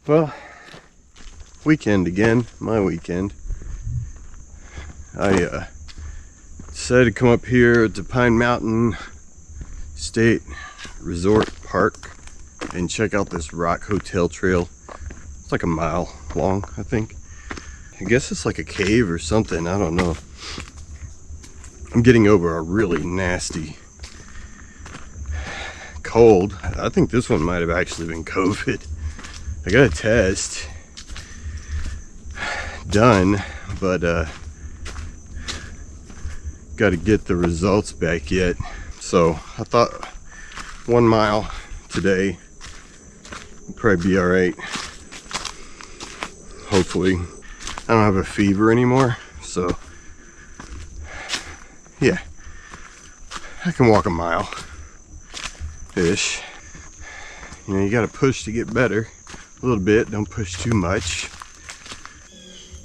Well, weekend again, my weekend. I decided to come up here to Pine Mountain State Resort Park and check out this rock hotel trail. It's like a mile long, I think. I guess it's like a cave or something, I don't know. I'm getting over a really nasty cold. I think this one might have actually been COVID. I got a test done, but got to get the results back yet. So I thought 1 mile today would probably be all right. Hopefully. I don't have a fever anymore, so yeah, I can walk a mile ish. You know, you got to push to get better a little bit, don't push too much.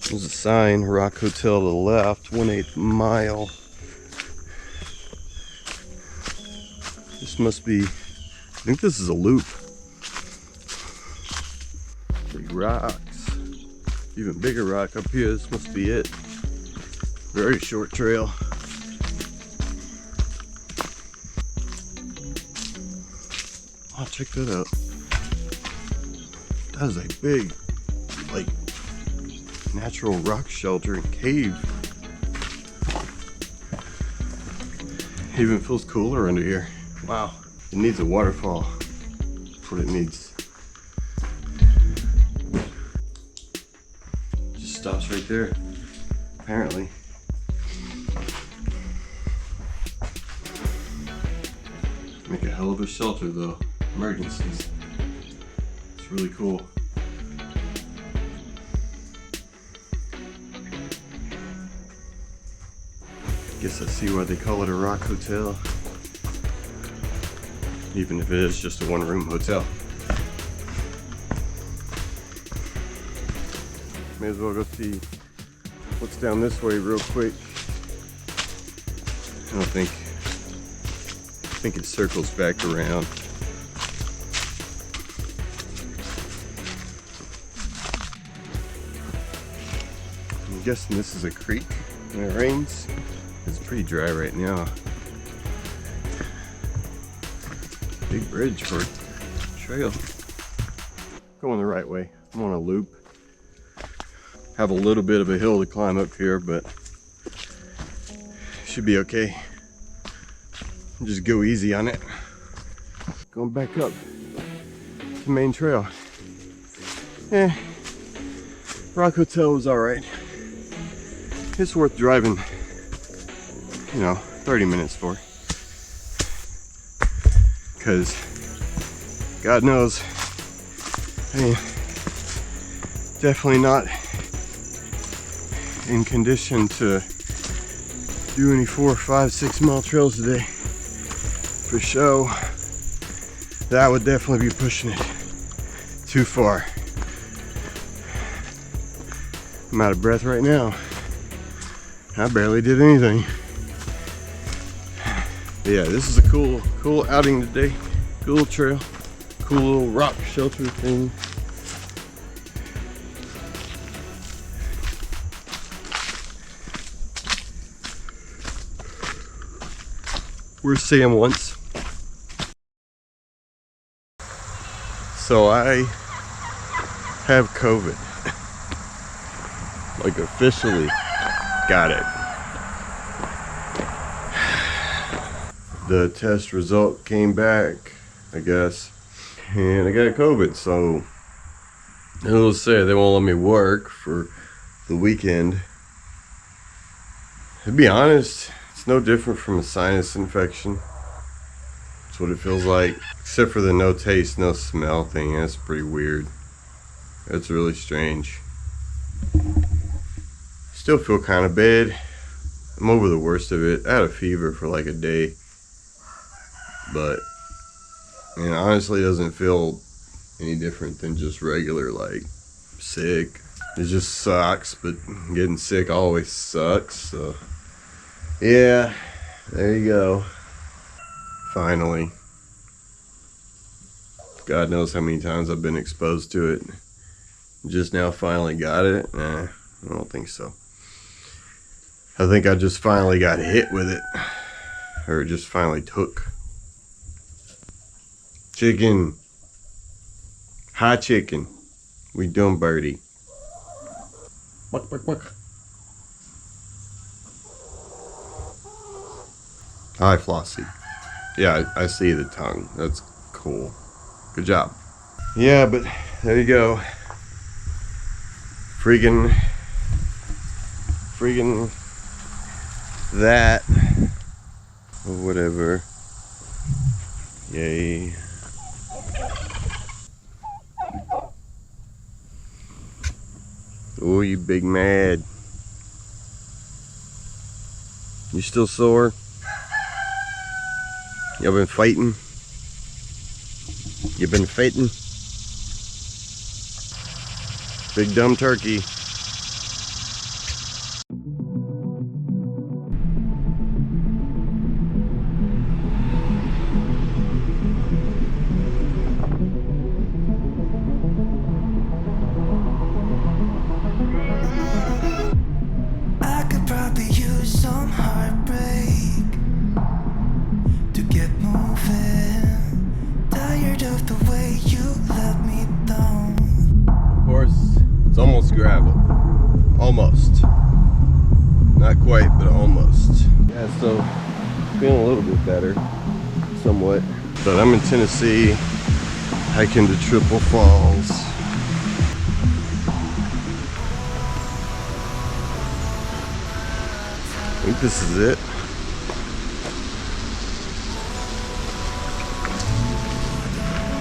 There's a sign, Rock Hotel to the left, 1/8 mile. This must be, I think this is a loop. Big rocks. Even bigger rock up here, this must be it. Very short trail. Oh, check that out. That is a big, like, natural rock shelter and cave. It even feels cooler under here. Wow. It needs a waterfall. That's what it needs. Just stops right there, apparently. Make a hell of a shelter though. Emergencies. It's really cool. Guess I see why they call it a rock hotel. Even if it is just a one-room hotel. May as well go see what's down this way real quick. I think it circles back around. I'm guessing this is a creek when it rains. It's pretty dry right now. Big bridge for a trail. Going the right way. I'm on a loop. Have a little bit of a hill to climb up here, but should be okay. Just go easy on it. Going back up the main trail. Rock Hotel was alright. It's worth driving, 30 minutes for. Because God knows, I mean, definitely not in condition to do any 4, 5, 6 mile trails today. For show, that would definitely be pushing it too far. I'm out of breath right now. I barely did anything. But yeah, this is a cool outing today. Cool trail, cool little rock shelter thing. Where's Sam once? So I have COVID. Like officially got it. The test result came back, I guess, and I got COVID. So they'll say they won't let me work for the weekend. To be honest, it's no different from a sinus infection. That's what it feels like, except for the no taste, no smell thing. That's pretty weird. That's really strange. Still feel kind of bad. I'm over the worst of it. I had a fever for like a day, but honestly, it doesn't feel any different than just regular like sick. It just sucks, but getting sick always sucks. So yeah, there you go. Finally. God knows how many times I've been exposed to it. Just now finally got it? Nah, I don't think so. I think I just finally got hit with it. Or just finally took. Chicken. Hi, chicken. We doing, birdie? Buck, buck, buck. Hi, Flossie. Yeah, I see the tongue. That's cool. Good job. Yeah, but there you go. Freaking that. Or whatever. Yay. Oh, you big mad. You still sore? Y'all been fighting? You been fighting? Big dumb turkey. I could probably use some heartbreak to get moving. Tired of the way you let me down. Of course, it's almost gravel. Almost. Not quite, but almost. Yeah, so feeling a little bit better. Somewhat. But I'm in Tennessee, hiking to Triple Falls. I think this is it.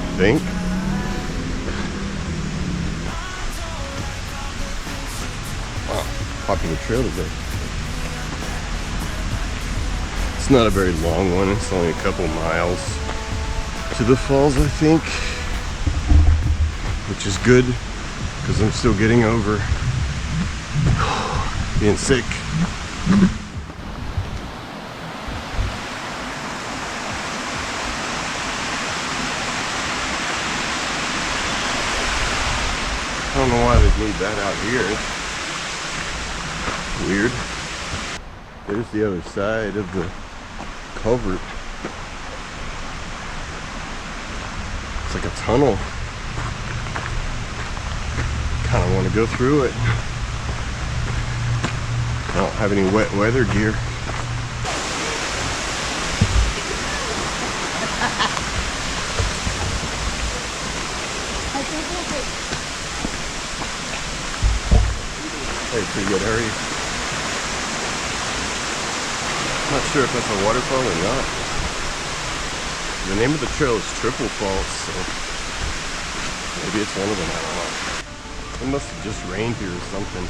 I think. Wow, popular trail today. It's not a very long one, it's only a couple miles to the falls, I think. Which is good, because I'm still getting over being sick. I don't know why they need that out here. Weird. There's the other side of the culvert. It's like a tunnel. Kind of want to go through it. I don't have any wet weather gear. Hey, pretty good. Hurry. Not sure if that's a waterfall or not. The name of the trail is Triple Falls, so maybe it's one of them. I don't know. It must have just rained here or something.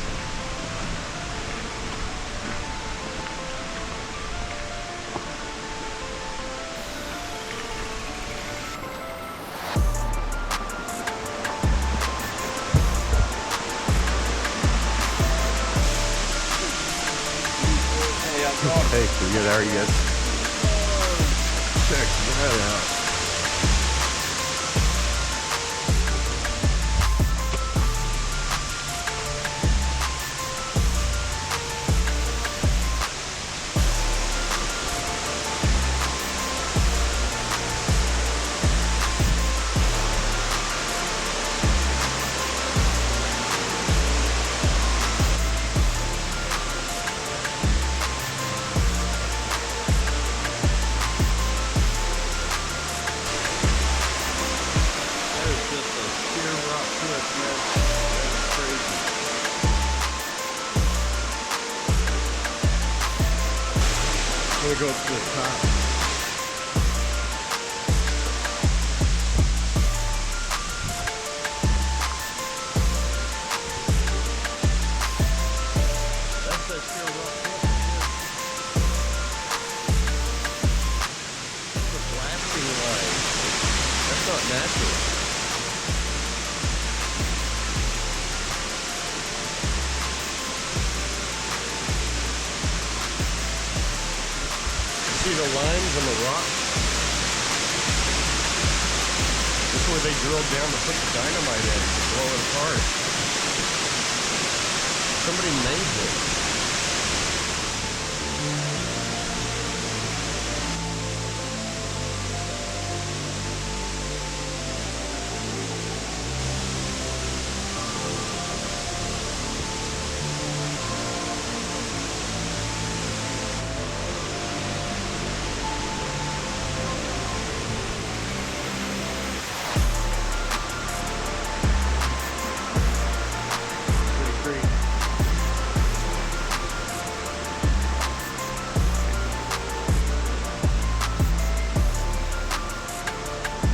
Hey, pretty good. How are you guys? Check that out. I'm gonna go up to the top. That's that sheer rock cliff. It's a blasting line. That's not natural. See the lines on the rock? This where they drilled down to put the dynamite in to blow it apart. Somebody made this.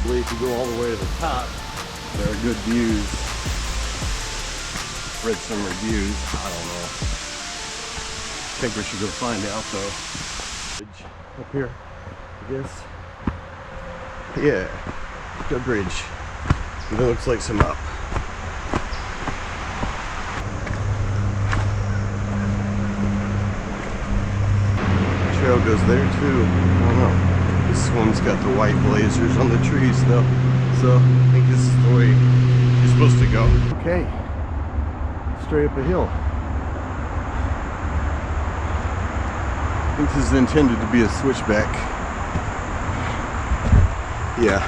If you go all the way to the top, there are good views. Read some reviews. I don't know. I think we should go find out though. Bridge up here, I guess. Yeah, good bridge. It looks like some up. The trail goes there too. I don't know. This one's got the white blazers on the trees though, so I think this is the way you're supposed to go. Okay, straight up a hill. I think this is intended to be a switchback. Yeah.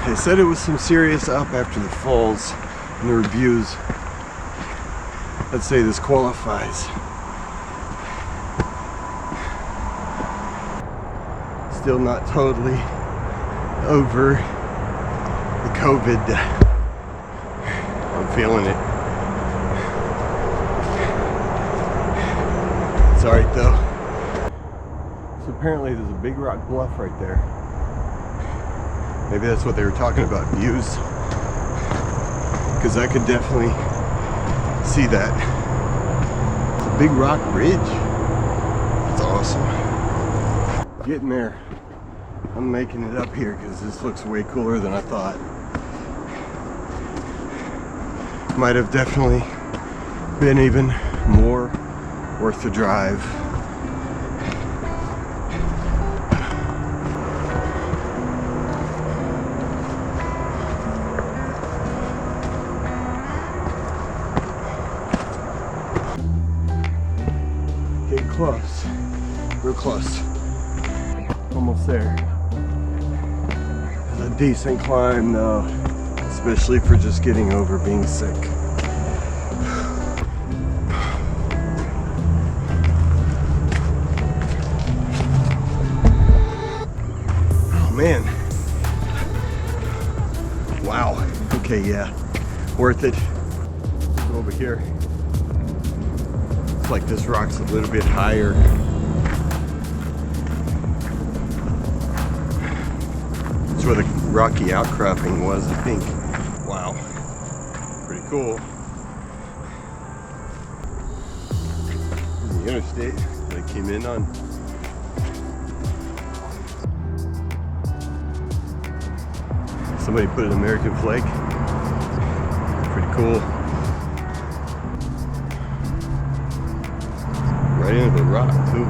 They said it was some serious up after the falls in the reviews. Let's say this qualifies. Still not totally over the COVID. I'm feeling it. It's alright though. So apparently there's a big rock bluff right there. Maybe that's what they were talking about, views. Because I could definitely see that. It's a big rock ridge. It's awesome. Getting there. I'm making it up here because this looks way cooler than I thought. Might have definitely been even more worth the drive. Getting close. Real close. Almost there. It's a decent climb though, especially for just getting over being sick. Oh man. Wow. Okay, yeah. Worth it. Go over here. It's like this rock's a little bit higher. It's where the rocky outcropping was, I think. Wow. Pretty cool. The interstate that I came in on. Somebody put an American flag. Pretty cool. Right into the rock too.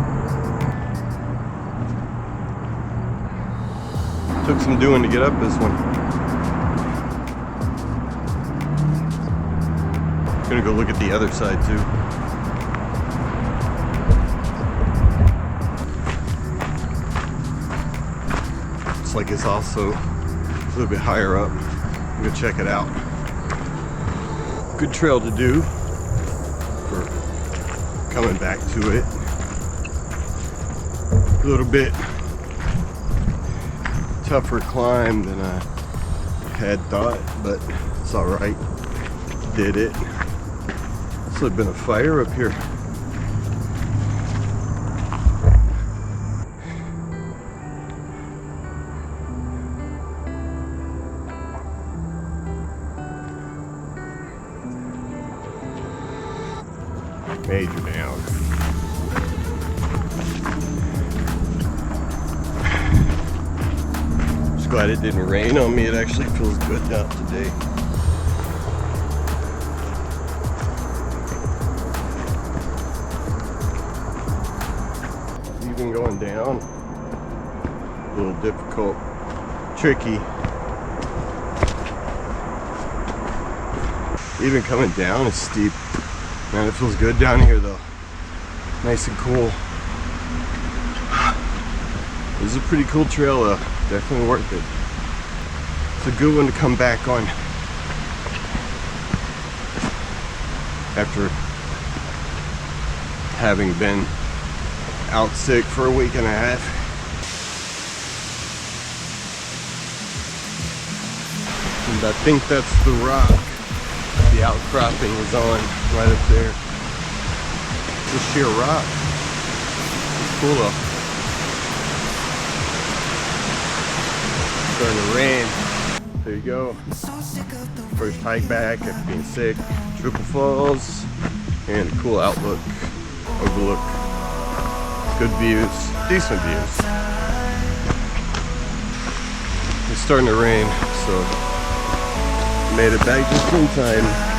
Took some doing to get up this one. Gonna go look at the other side too. Looks like it's also a little bit higher up. I'm gonna check it out. Good trail to do for coming back to it. A little bit tougher climb than I had thought, but it's all right. Did it. This would have been a fire up here. Major down. Just glad it didn't rain on me. It actually feels good out today. even going down, a little difficult, tricky. Even coming down is steep. Man, it feels good down here though. Nice and cool. This is a pretty cool trail though. Definitely worth it. It's a good one to come back on after having been out sick for a week and a half. And I think that's the rock the outcropping is on right up there. It's a sheer rock. It's cool though. It's starting to rain. There you go. First hike back after being sick. Triple Falls and a cool outlook. Overlook. Good views. Decent views. It's starting to rain, so made it back just in time.